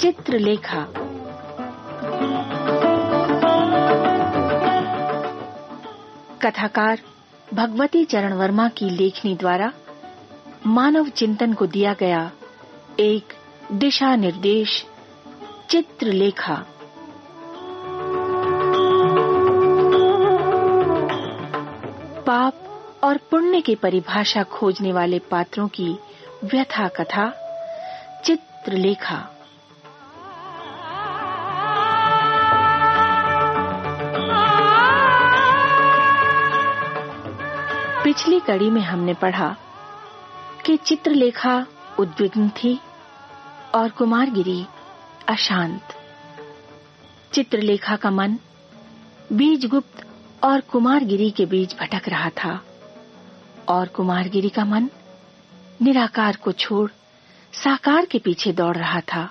चित्रलेखा। कथाकार भगवती चरण वर्मा की लेखनी द्वारा मानव चिंतन को दिया गया एक दिशा निर्देश, चित्रलेखा। पाप और पुण्य की परिभाषा खोजने वाले पात्रों की व्यथा कथा, चित्रलेखा। पिछली कड़ी में हमने पढ़ा कि चित्रलेखा उद्विग्न थी और कुमारगिरी अशांत। चित्रलेखा का मन बीजगुप्त और कुमारगिरी के बीच भटक रहा था और कुमारगिरी का मन निराकार को छोड़ साकार के पीछे दौड़ रहा था।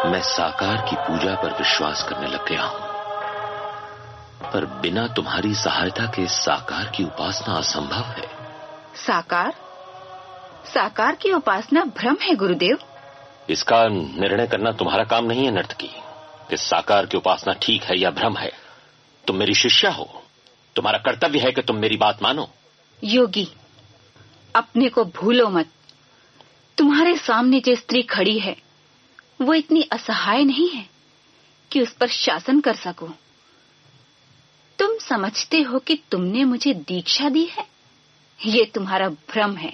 मैं साकार की पूजा पर विश्वास करने लग गया हूं, पर बिना तुम्हारी सहायता के साकार की उपासना असंभव है। साकार की उपासना भ्रम है गुरुदेव। इसका निर्णय करना तुम्हारा काम नहीं है नर्तकी, कि साकार की उपासना ठीक है या भ्रम है। तुम मेरी शिष्या हो, तुम्हारा कर्तव्य है कि तुम मेरी बात मानो। योगी, अपने को भूलो मत। तुम्हारे सामने जो स्त्री खड़ी है वो इतनी असहाय नहीं है कि उस पर शासन कर सको। तुम समझते हो कि तुमने मुझे दीक्षा दी है, ये तुम्हारा भ्रम है।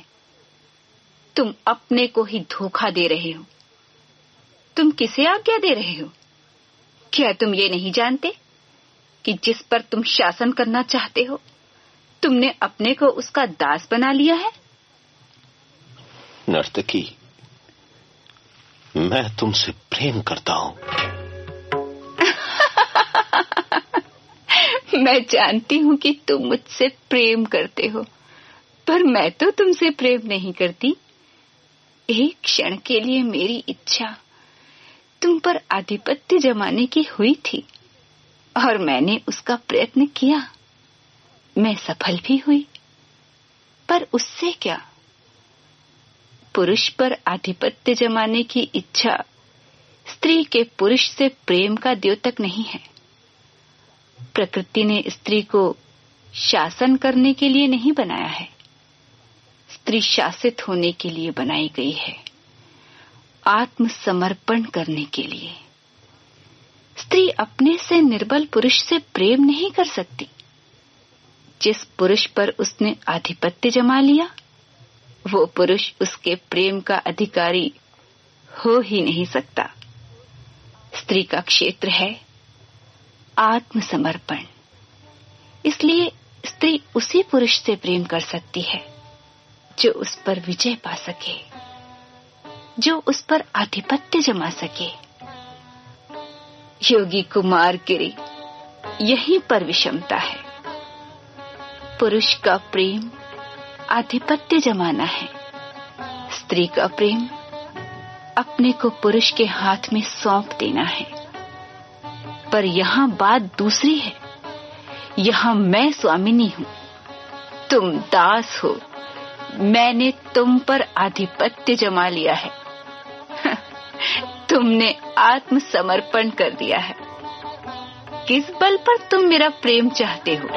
तुम अपने को ही धोखा दे रहे हो। तुम किसे आज्ञा दे रहे हो? क्या तुम ये नहीं जानते कि जिस पर तुम शासन करना चाहते हो, तुमने अपने को उसका दास बना लिया है? नर्तकी, मैं तुमसे प्रेम करता हूं। मैं जानती हूं कि तुम मुझसे प्रेम करते हो, पर मैं तो तुमसे प्रेम नहीं करती। एक क्षण के लिए मेरी इच्छा तुम पर आधिपत्य जमाने की हुई थी और मैंने उसका प्रयत्न किया। मैं सफल भी हुई, पर उससे क्या? पुरुष पर आधिपत्य जमाने की इच्छा स्त्री के पुरुष से प्रेम का द्योतक नहीं है। प्रकृति ने स्त्री को शासन करने के लिए नहीं बनाया है, स्त्री शासित होने के लिए बनाई गई है, आत्मसमर्पण करने के लिए। स्त्री अपने से निर्बल पुरुष से प्रेम नहीं कर सकती। जिस पुरुष पर उसने आधिपत्य जमा लिया, वो पुरुष उसके प्रेम का अधिकारी हो ही नहीं सकता। स्त्री का क्षेत्र है आत्मसमर्पण। इसलिए स्त्री उसी पुरुष से प्रेम कर सकती है जो उस पर विजय पा सके, जो उस पर आधिपत्य जमा सके। योगी कुमारगिरी, यहीं पर विषमता है। पुरुष का प्रेम आधिपत्य जमाना है, स्त्री का प्रेम अपने को पुरुष के हाथ में सौंप देना है। पर यहाँ बात दूसरी है। यहाँ मैं स्वामिनी हूँ, तुम दास हो। मैंने तुम पर आधिपत्य जमा लिया है। तुमने आत्मसमर्पण कर दिया है। किस बल पर तुम मेरा प्रेम चाहते हो?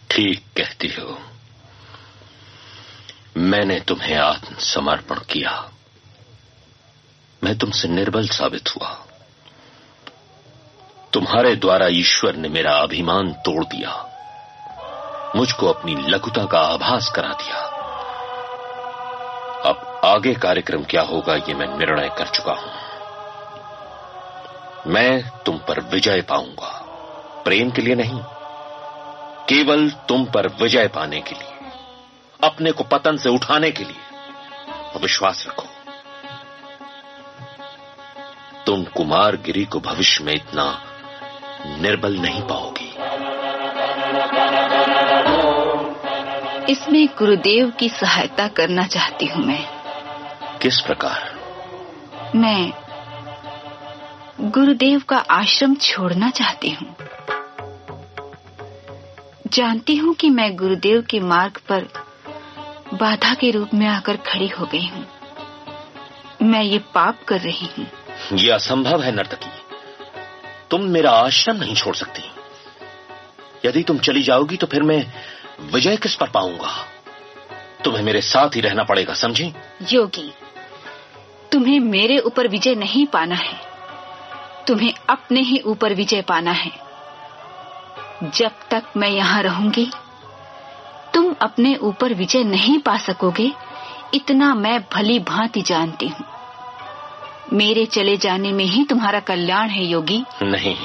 ठीक कहती हो। मैंने तुम्हें आत्मसमर्पण किया। मैं तुमसे निर्बल साबित हुआ। तुम्हारे द्वारा ईश्वर ने मेरा अभिमान तोड़ दिया, मुझको अपनी लघुता का आभास करा दिया। अब आगे कार्यक्रम क्या होगा ये मैं निर्णय कर चुका हूं। मैं तुम पर विजय पाऊंगा, प्रेम के लिए नहीं, केवल तुम पर विजय पाने के लिए, अपने को पतन से उठाने के लिए। विश्वास रखो, तुम कुमारगिरी को भविष्य में इतना निर्बल नहीं पाओगी। इसमें गुरुदेव की सहायता करना चाहती हूँ मैं। किस प्रकार? मैं गुरुदेव का आश्रम छोड़ना चाहती हूँ। जानती हूँ कि मैं गुरुदेव के मार्ग पर बाधा के रूप में आकर खड़ी हो गई हूँ। मैं ये पाप कर रही हूँ। यह असंभव है नर्तकी। तुम मेरा आश्रम नहीं छोड़ सकती। यदि तुम चली जाओगी तो फिर मैं विजय किस पर पाऊंगा? तुम्हें मेरे साथ ही रहना पड़ेगा, समझी? योगी, तुम्हें मेरे ऊपर विजय नहीं पाना है, तुम्हें अपने ही ऊपर विजय पाना है। जब तक मैं यहाँ रहूंगी तुम अपने ऊपर विजय नहीं पा सकोगे, इतना मैं भली भांति जानती हूँ। मेरे चले जाने में ही तुम्हारा कल्याण है योगी। नहीं,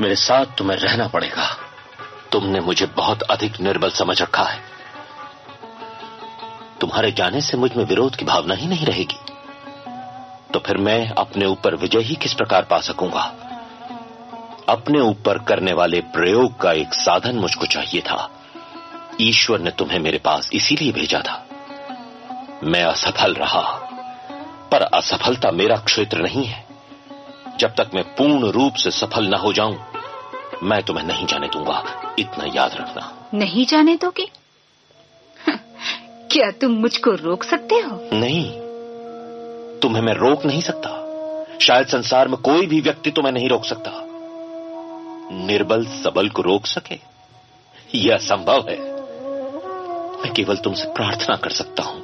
मेरे साथ तुम्हें रहना पड़ेगा। तुमने मुझे बहुत अधिक निर्बल समझ रखा है। तुम्हारे जाने से मुझ में विरोध की भावना ही नहीं रहेगी, तो फिर मैं अपने ऊपर विजय ही किस प्रकार पा सकूंगा? अपने ऊपर करने वाले प्रयोग का एक साधन मुझको चाहिए था। ईश्वर ने तुम्हें मेरे पास इसीलिए भेजा था। मैं असफल रहा, पर असफलता मेरा क्षेत्र नहीं है। जब तक मैं पूर्ण रूप से सफल न हो जाऊं, मैं तुम्हें नहीं जाने दूंगा, इतना याद रखना। नहीं जाने दोगे? क्या तुम मुझको रोक सकते हो? नहीं, तुम्हें मैं रोक नहीं सकता। शायद संसार में कोई भी व्यक्ति तुम्हें नहीं रोक सकता। निर्बल सबल को रोक सके, यह असंभव है। मैं केवल तुमसे प्रार्थना कर सकता हूं,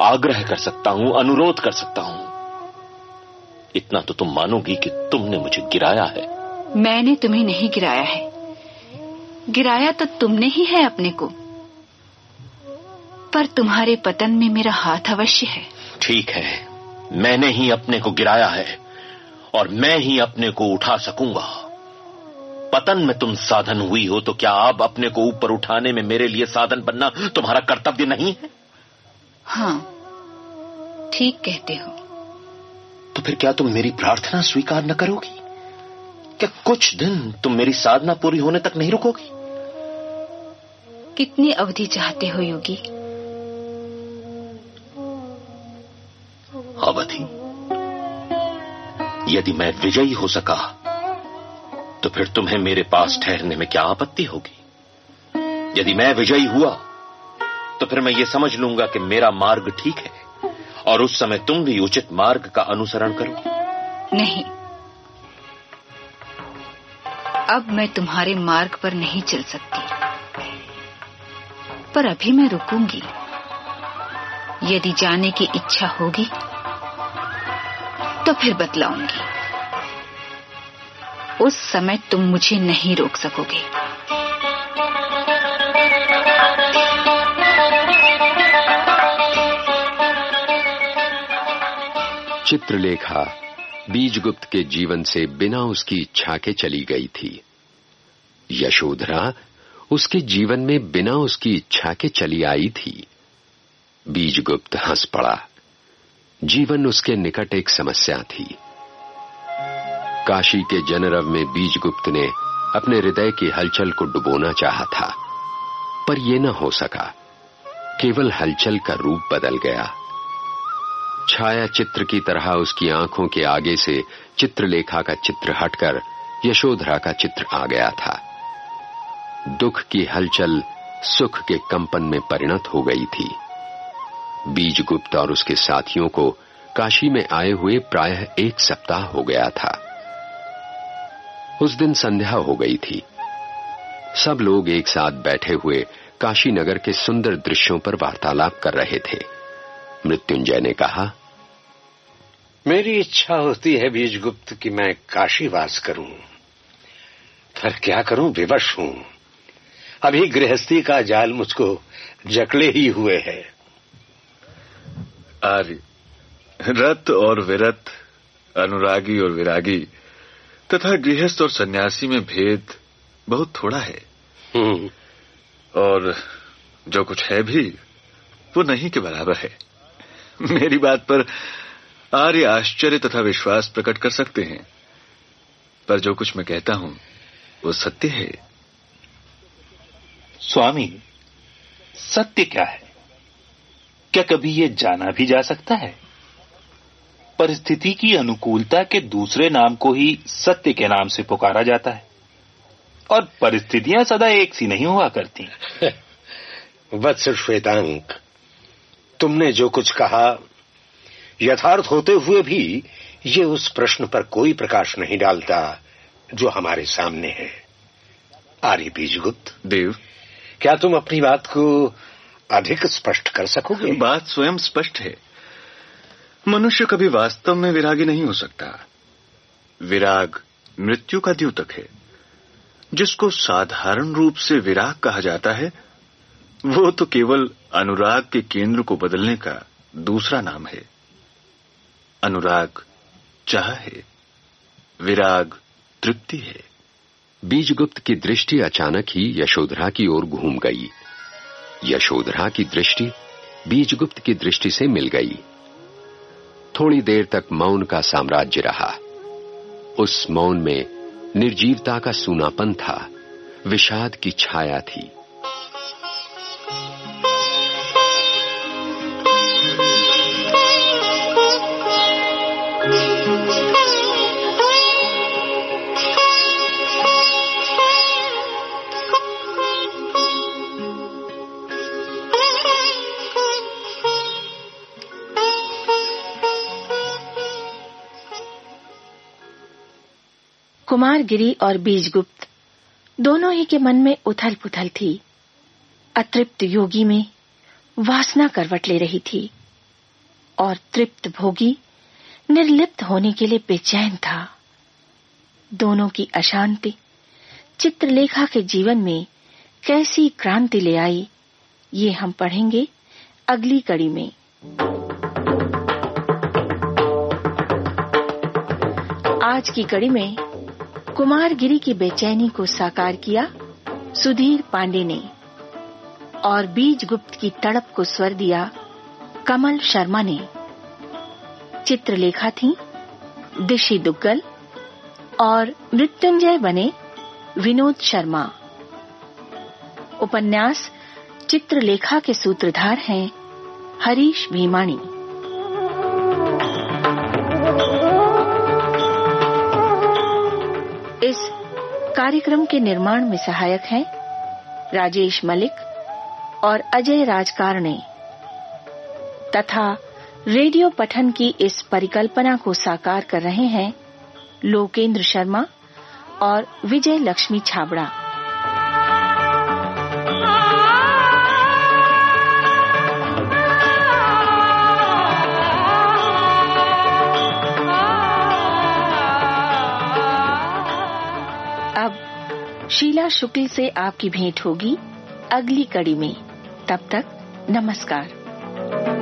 आग्रह कर सकता हूं, अनुरोध कर सकता हूं। इतना तो तुम मानोगी कि तुमने मुझे गिराया है। मैंने तुम्हें नहीं गिराया है, गिराया तो तुमने ही है अपने को। पर तुम्हारे पतन में मेरा हाथ अवश्य है। ठीक है, मैंने ही अपने को गिराया है और मैं ही अपने को उठा सकूंगा। पतन में तुम साधन हुई हो, तो क्या अब अपने को ऊपर उठाने में मेरे लिए साधन बनना तुम्हारा कर्तव्य नहीं है? हाँ, ठीक कहते हो। तो फिर क्या तुम मेरी प्रार्थना स्वीकार न करोगी? क्या कुछ दिन तुम मेरी साधना पूरी होने तक नहीं रुकोगी? कितनी अवधि चाहते हो योगी? अवधि? यदि मैं विजयी हो सका तो फिर तुम्हें मेरे पास ठहरने में क्या आपत्ति होगी? यदि मैं विजयी हुआ तो फिर मैं ये समझ लूंगा कि मेरा मार्ग ठीक है और उस समय तुम भी उचित मार्ग का अनुसरण करो। नहीं, अब मैं तुम्हारे मार्ग पर नहीं चल सकती, पर अभी मैं रुकूंगी। यदि जाने की इच्छा होगी तो फिर बतलाऊंगी। उस समय तुम मुझे नहीं रोक सकोगे। चित्रलेखा बीजगुप्त के जीवन से बिना उसकी इच्छा के चली गई थी। यशोधरा उसके जीवन में बिना उसकी इच्छा के चली आई थी। बीजगुप्त हंस पड़ा। जीवन उसके निकट एक समस्या थी। काशी के जनरव में बीजगुप्त ने अपने हृदय की हलचल को डुबोना चाहा था, पर यह न हो सका। केवल हलचल का रूप बदल गया। छाया चित्र की तरह उसकी आंखों के आगे से चित्रलेखा का चित्र हटकर यशोधरा का चित्र आ गया था। दुख की हलचल सुख के कंपन में परिणत हो गई थी। बीजगुप्त और उसके साथियों को काशी में आए हुए प्रायः 1 सप्ताह हो गया था। उस दिन संध्या हो गई थी। सब लोग एक साथ बैठे हुए काशी नगर के सुंदर दृश्यों पर वार्तालाप कर रहे थे। मृत्युंजय ने कहा, मेरी इच्छा होती है बीजगुप्त कि मैं काशी वास करूं, पर क्या करूं, विवश हूं। अभी गृहस्थी का जाल मुझको जकड़े ही हुए है। आर्य, रत और विरत, अनुरागी और विरागी तथा गृहस्थ और सन्यासी में भेद बहुत थोड़ा है। और जो कुछ है भी वो नहीं के बराबर है। मेरी बात पर आर्य आश्चर्य तथा विश्वास प्रकट कर सकते हैं, पर जो कुछ मैं कहता हूं वो सत्य है। स्वामी, सत्य क्या है? क्या कभी ये जाना भी जा सकता है? परिस्थिति की अनुकूलता के दूसरे नाम को ही सत्य के नाम से पुकारा जाता है, और परिस्थितियां सदा एक सी नहीं हुआ करती। वत्स श्वेतांक, तुमने जो कुछ कहा यथार्थ होते हुए भी ये उस प्रश्न पर कोई प्रकाश नहीं डालता जो हमारे सामने है। आर्य बीजगुप्त देव, क्या तुम अपनी बात को अधिक स्पष्ट कर सकोगे? बात स्वयं स्पष्ट है। मनुष्य कभी वास्तव में विरागी नहीं हो सकता। विराग मृत्यु का द्योतक है। जिसको साधारण रूप से विराग कहा जाता है, वो तो केवल अनुराग के केंद्र को बदलने का दूसरा नाम है। अनुराग चाह है, विराग तृप्ति है। बीजगुप्त की दृष्टि अचानक ही यशोधरा की ओर घूम गई। यशोधरा की दृष्टि बीजगुप्त की दृष्टि से मिल गई। थोड़ी देर तक मौन का साम्राज्य रहा। उस मौन में निर्जीवता का सूनापन था, विषाद की छाया थी। कुमारगिरी और बीजगुप्त दोनों ही के मन में उथल पुथल थी। अतृप्त योगी में वासना करवट ले रही थी और तृप्त भोगी निर्लिप्त होने के लिए बेचैन था। दोनों की अशांति चित्रलेखा के जीवन में कैसी क्रांति ले आई, ये हम पढ़ेंगे अगली कड़ी में। आज की कड़ी में कुमारगिरी की बेचैनी को साकार किया सुधीर पांडे ने और बीजगुप्त की तड़प को स्वर दिया कमल शर्मा ने। चित्रलेखा थी दिशी दुग्गल और मृत्युंजय बने विनोद शर्मा। उपन्यास चित्रलेखा के सूत्रधार हैं हरीश भीमाणी। इस कार्यक्रम के निर्माण में सहायक हैं राजेश मलिक और अजय राजकारणे तथा रेडियो पठन की इस परिकल्पना को साकार कर रहे हैं लोकेंद्र शर्मा और विजय लक्ष्मी छाबड़ा। शीला शुक्ल से आपकी भेंट होगी अगली कड़ी में। तब तक नमस्कार।